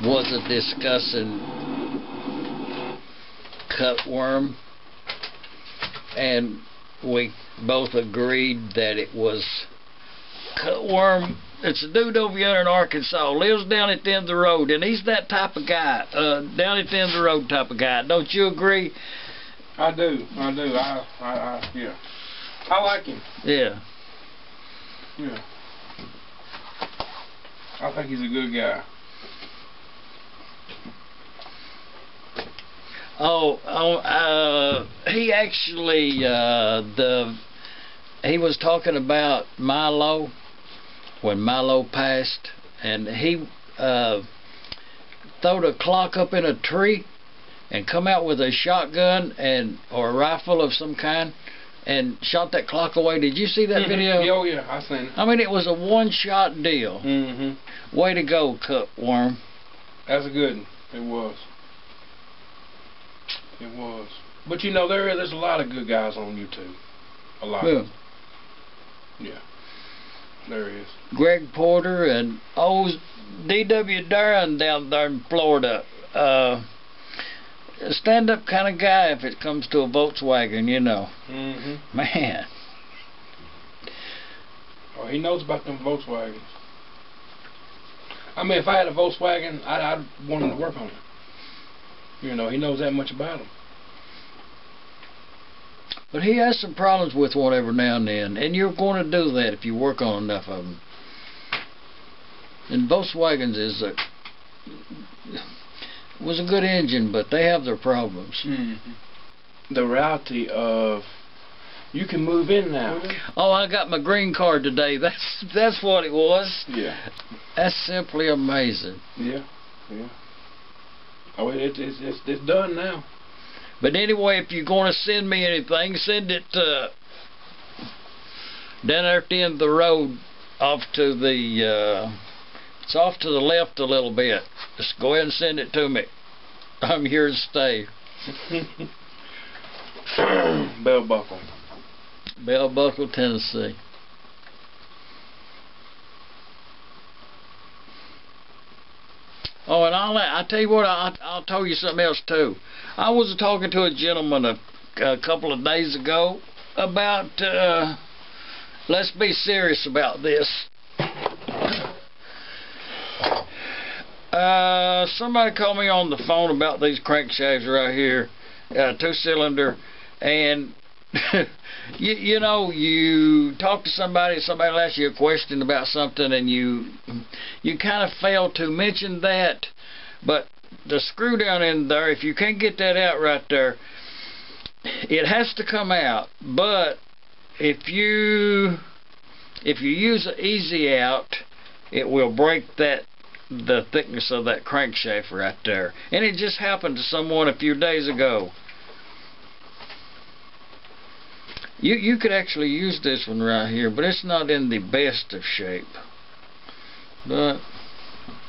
wasn't discussing cutworm, and we both agreed that it was cutworm. It's a dude over yonder in Arkansas, lives down at the end of the road, and he's that type of guy, down at the end of the road type of guy. Don't you agree? I do. Yeah. I like him. Yeah. Yeah. I think he's a good guy. He actually, he was talking about Milo, when Milo passed, and he throwed a clock up in a tree and come out with a shotgun or a rifle of some kind and shot that clock away. Did you see that video? Oh yeah, I seen it. I mean, it was a one-shot deal. Way to go, Cutworm. That's a good one. It was. It was. But you know, there's a lot of good guys on YouTube. A lot. Yeah. Yeah. There is. Greg Porter and D.W. Darren down there in Florida. A stand-up kind of guy if it comes to a Volkswagen, you know. Man. Oh, he knows about them Volkswagens. I mean, if I had a Volkswagen, I'd want him to work on it. You know, he knows that much about them. But he has some problems with one every now and then, and you're going to do that if you work on enough of them. And Volkswagens was a good engine, but they have their problems. The reality of you can move in now. Oh, I got my green card today. That's what it was. Yeah. That's simply amazing. Yeah. Yeah. Oh, it's done now. But anyway, if you're going to send me anything, send it down there at the end of the road, off to the it's off to the left a little bit. Just go ahead and send it to me. I'm here to stay. Bell Buckle. Bell Buckle, Tennessee. Oh, and I'll tell you what, I'll tell you something else too. I was talking to a gentleman a couple of days ago about, let's be serious about this. Somebody called me on the phone about these crankshafts right here, 2-cylinder, and you know, you talk to somebody will ask you a question about something, and you kind of fail to mention that, but the screw down in there, if you can't get that out right there, it has to come out. But if you use an easy out, it will break the thickness of that crankshaft right there. And it just happened to someone a few days ago. You could actually use this one right here, but it's not in the best of shape. But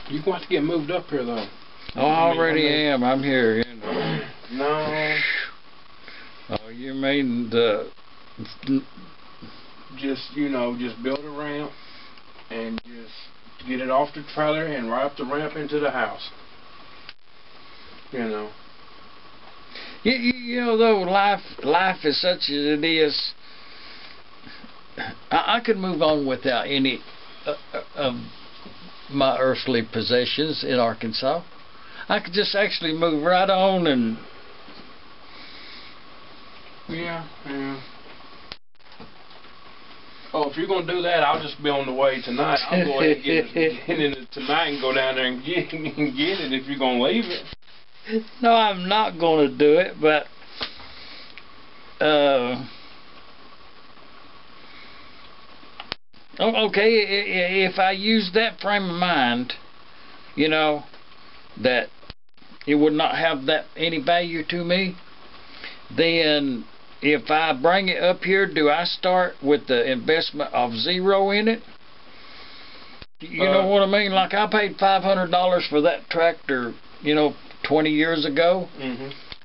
you're going to have to get moved up here, though. Oh, I already am. I'm here. You know. No. Oh, you mean just build a ramp and just get it off the trailer and right up the ramp into the house. You know. You know, though, life is such as it is, I could move on without any of my earthly possessions in Arkansas. I could just actually move right on and... Yeah. Oh, if you're going to do that, I'll just be on the way tonight. I'll go ahead and get it tonight and go down there and get it if you're going to leave it. No, I'm not going to do it, but okay, if I use that frame of mind, you know, that it would not have that any value to me, then if I bring it up here, do I start with the investment of zero in it? You know what I mean? Like, I paid $500 for that tractor, you know, 20 years ago,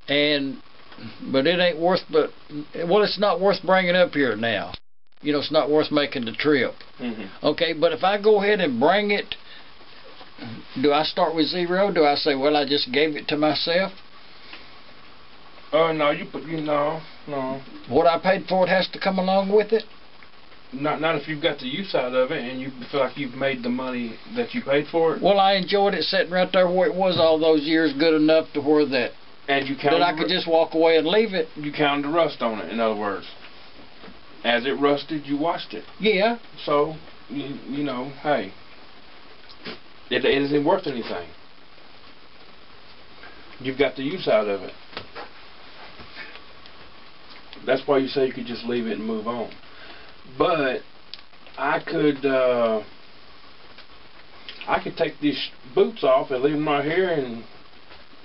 but it ain't worth, it's not worth bringing up here now. You know, it's not worth making the trip. Okay, but if I go ahead and bring it do I start with zero? Do I say, well, I just gave it to myself? No, no. What I paid for it has to come along with it? Not if you've got the use out of it and you feel like you've made the money that you paid for it. Well, I enjoyed it sitting right there where it was all those years, good enough to where that I could just walk away and leave it. You counted the rust on it, in other words. As it rusted, you washed it. Yeah. So, you know, hey, it isn't worth anything. You've got the use out of it. That's why you say you could just leave it and move on. But I could take these boots off and leave them right here, and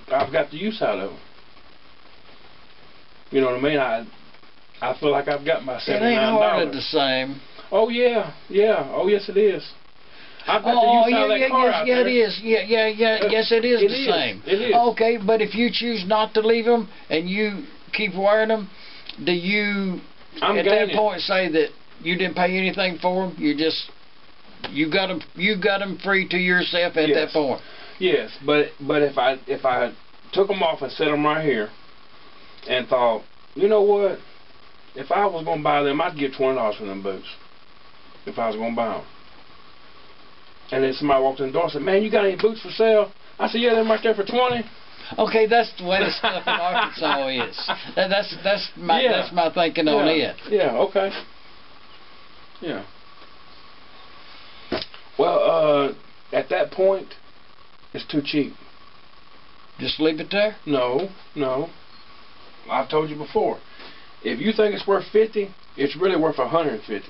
I've got the use out of them. You know what I mean? I feel like I've got my $79. It ain't hardly the same. Oh yeah. Oh yes, it is. I've got the use out of that car out there. It is. Yes, it is the same. It is. Okay, but if you choose not to leave them and you keep wearing them, do you at that point say that you didn't pay anything for them? You got them free to yourself at that point. Yes, but if I took them off and set them right here and thought, you know what, if I was going to buy them, I'd give $20 for them boots. If I was going to buy them. And then somebody walked in the door and said, man, you got any boots for sale? I said, yeah, they're right there for $20. Okay, that's the way the stuff in Arkansas is. That's my thinking on it. Yeah, okay. Yeah. Well, at that point, it's too cheap. Just leave it there? No. I've told you before. If you think it's worth $50, it's really worth $150.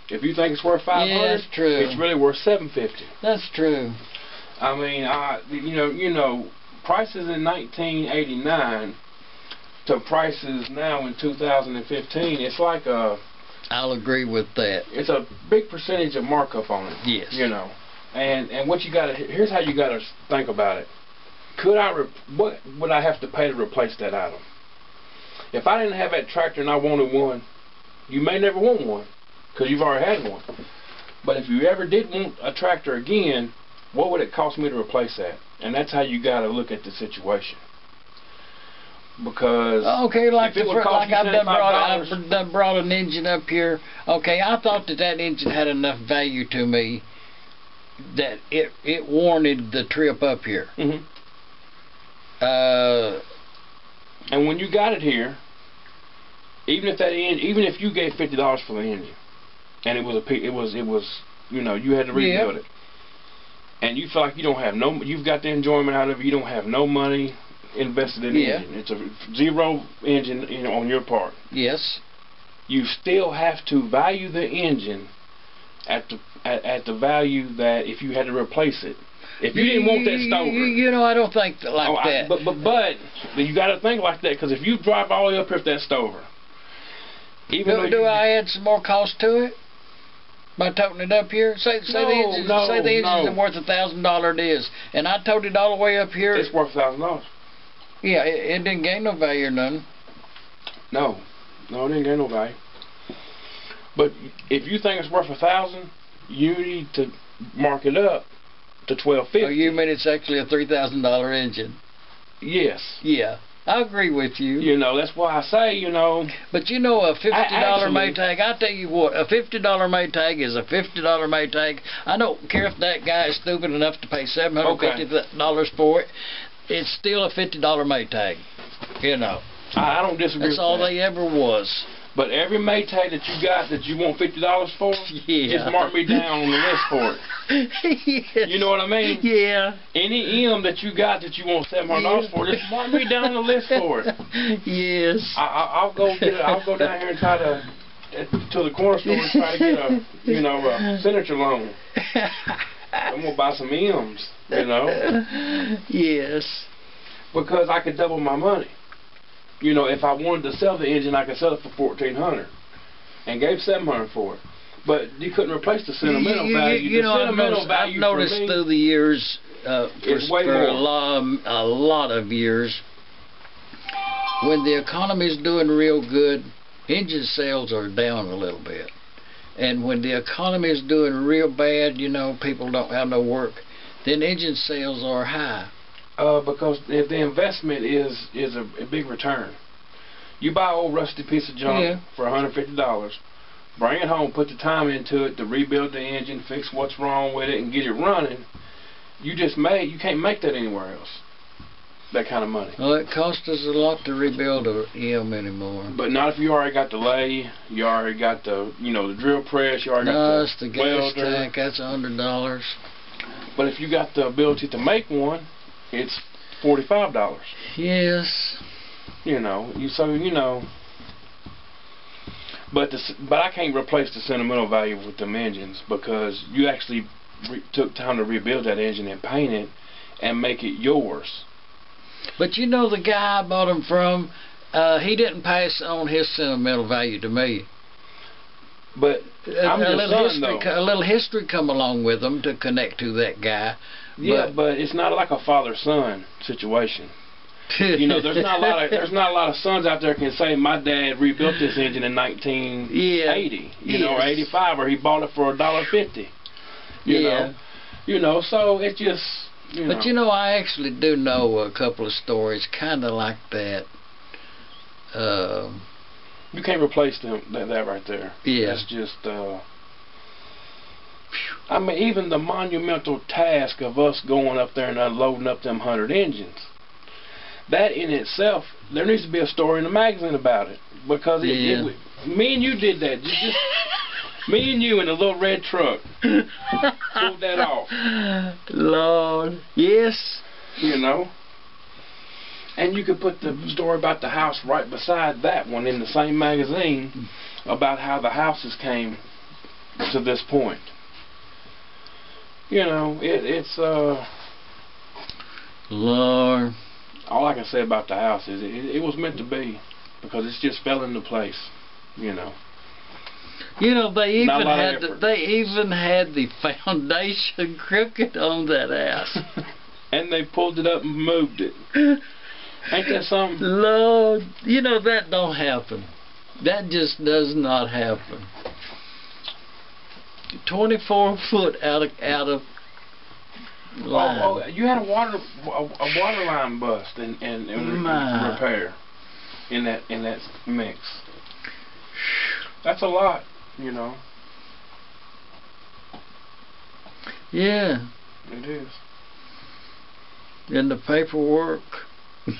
If you think it's worth $500, yeah, that's true. It's really worth $750. That's true. I mean, you know, prices in 1989 to prices now in 2015, it's like a... I'll agree with that. It's a big percentage of markup on it. Yes. You know, and what you got to... Here's how you got to think about it. What would I have to pay to replace that item? If I didn't have that tractor and I wanted one, you may never want one because you've already had one. But if you ever did want a tractor again, what would it cost me to replace that? And that's how you got to look at the situation. Because okay, like I've $75, brought an engine up here. Okay, I thought that engine had enough value to me that it warranted the trip up here. Mm-hmm. And when you got it here, even if you gave $50 for the engine, and it was you know, you had to rebuild it, and you feel like you've got the enjoyment out of it, you don't have no money invested in the engine. It's a zero engine, you know, on your part. Yes. You still have to value the engine at the value that if you had to replace it. If you didn't want that Stover. You know, I don't think that. But you got to think like that, because if you drive all the way up here with that Stover, do I add some more cost to it by toting it up here? Say the engine's worth $1,000 it is, and I towed it all the way up here. It's worth $1,000. Yeah, it didn't gain no value or nothing. No, it didn't gain no value. But if you think it's worth $1,000, you need to mark it up to $1,250. Oh, you mean it's actually a $3,000 engine? Yes. Yeah, I agree with you. You know, that's why I say, you know. But you know, a $50 Maytag, I tell you what, a $50 Maytag is a $50 Maytag. I don't care if that guy is stupid enough to pay $750 for it. It's still a $50 Maytag. You know. I don't disagree. That's all they ever was. But every Maytag that you got that you want $50 for, just mark me down on the list for it. Yes. You know what I mean? Yeah. Any M that you got that you want $700 for, just mark me down on the list for it. Yes. I'll go down here and try to the corner store and try to get a signature loan. I'm gonna buy some M's, you know. Yes. Because I could double my money. You know, if I wanted to sell the engine, I could sell it for $1,400 and gave $700 for it. But you couldn't replace the sentimental value. You know, I've noticed through the years, for a lot of years, when the economy's doing real good, engine sales are down a little bit. And when the economy is doing real bad, you know, people don't have no work, then engine sales are high. Because if the investment is a big return. You buy an old rusty piece of junk for $150, bring it home, put the time into it to rebuild the engine, fix what's wrong with it, and get it running. You can't make that anywhere else. That kind of money. Well, it costs us a lot to rebuild a EM anymore. But not if you already got the lathe, you already got the the drill press, you already got it's the gas tank. That's $100. But if you got the ability to make one, it's $45. Yes. But I can't replace the sentimental value with them engines, because you actually took time to rebuild that engine and paint it and make it yours. But the guy I bought them from, he didn't pass on his sentimental value to me. But I'm your son, though. A little history come along with them to connect to that guy. Yeah, but it's not like a father-son situation. There's not a lot of sons out there can say my dad rebuilt this engine in 1980, or 85, or he bought it for $1.50. So it's just. But I actually do know a couple of stories kind of like that. You can't replace that right there. Yeah. That's just. I mean, even the monumental task of us going up there and unloading up them 100 engines. That in itself, there needs to be a story in the magazine about it, because me and you did that. Me and you in a little red truck pulled that off. Lord, yes. And you could put the story about the house right beside that one in the same magazine, about how the houses came to this point. It's Lord. All I can say about the house is it was meant to be, because it just fell into place. They even had the foundation crooked on that house. And they pulled it up and moved it. Ain't that something? Lord, that don't happen. That just does not happen. 24 foot out of line. Oh, you had a water line bust and repair in that mix. That's a lot, Yeah. It is. And the paperwork. Yep.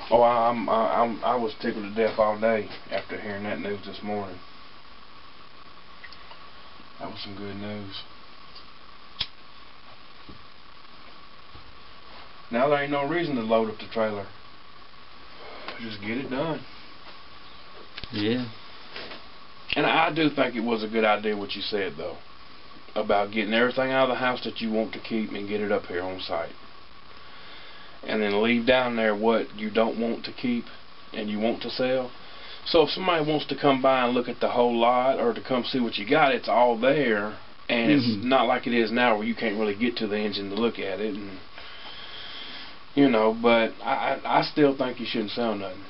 Oh, I was tickled to death all day after hearing that news this morning. That was some good news. Now there ain't no reason to load up the trailer. Just get it done. Yeah. And I do think it was a good idea what you said, though, about getting everything out of the house that you want to keep and get it up here on site. And then leave down there what you don't want to keep and you want to sell. So if somebody wants to come by and look at the whole lot, or to come see what you got, it's all there. And it's not like it is now where you can't really get to the engine to look at it. And but I still think you shouldn't sell nothing.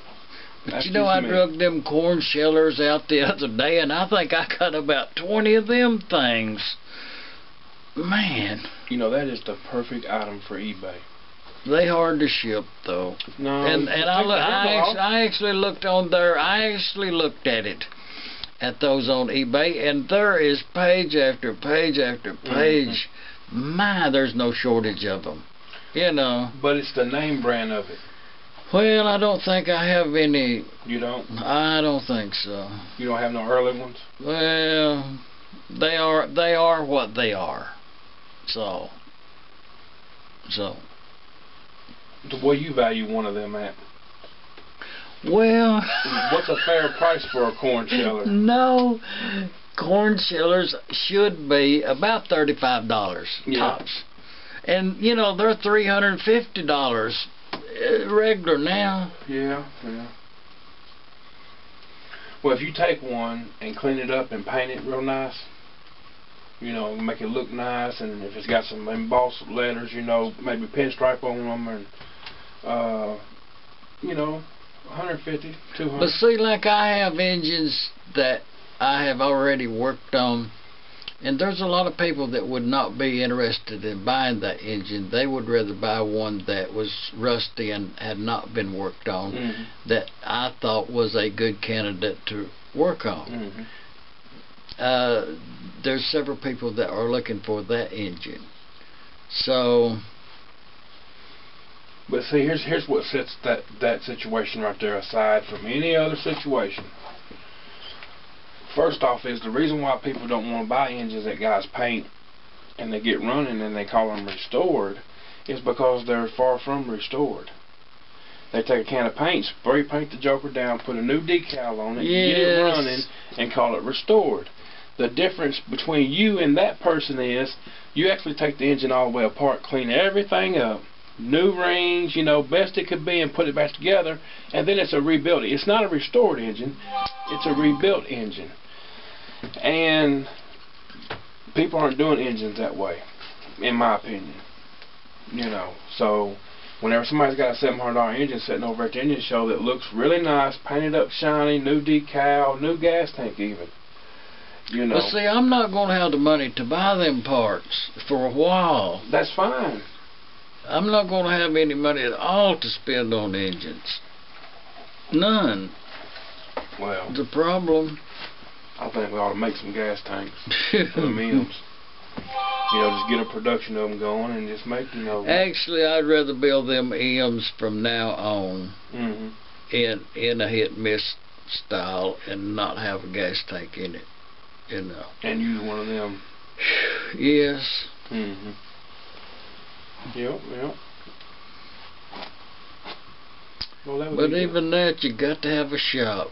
But I drug them corn shellers out the other day, and I think I got about 20 of them things. Man. That is the perfect item for eBay. They hard to ship, though. No. And I actually looked on there. I actually looked at it, at those on eBay, and there is page after page after page. My, there's no shortage of them. But it's the name brand of it. Well, I don't think I have any. You don't? I don't think so. You don't have no early ones? Well, they are what they are. So. What do you value one of them at? Well. What's a fair price for a corn sheller? No. Corn shellers should be about $35 tops. And, they're $350 regular now. Yeah. Well, if you take one and clean it up and paint it real nice, make it look nice, and if it's got some embossed letters, maybe pinstripe on them, and 150, 200. But see, like I have engines that I have already worked on, and there's a lot of people that would not be interested in buying that engine. They would rather buy one that was rusty and had not been worked on, that I thought was a good candidate to work on. There's several people that are looking for that engine. So, but see, here's what sets that situation right there aside from any other situation. First off, is the reason why people don't want to buy engines that guys paint and they get running and they call them restored is because they're far from restored. They take a can of paint, spray paint the joker down, put a new decal on it, get it running, and call it restored. The difference between you and that person is you actually take the engine all the way apart, clean everything up, new rings, you know, best it could be, and put it back together, and then it's a rebuilt. It's not a restored engine, it's a rebuilt engine. And people aren't doing engines that way, in my opinion. You know, so whenever somebody's got a $700 engine sitting over at the engine show that looks really nice, painted up shiny, new decal, new gas tank even, you know. But see, I'm not going to have the money to buy them parts for a while. That's fine. I'm not going to have any money at all to spend on engines. None. Well, the problem. I think we ought to make some gas tanks for the M's. You know, just get a production of them going and just make, you know. Actually, I'd rather build them M's from now on in a hit and miss style and not have a gas tank in it. You know. And use one of them. Yes. Yep. Well, that would but be even good. that, you got to have a shop.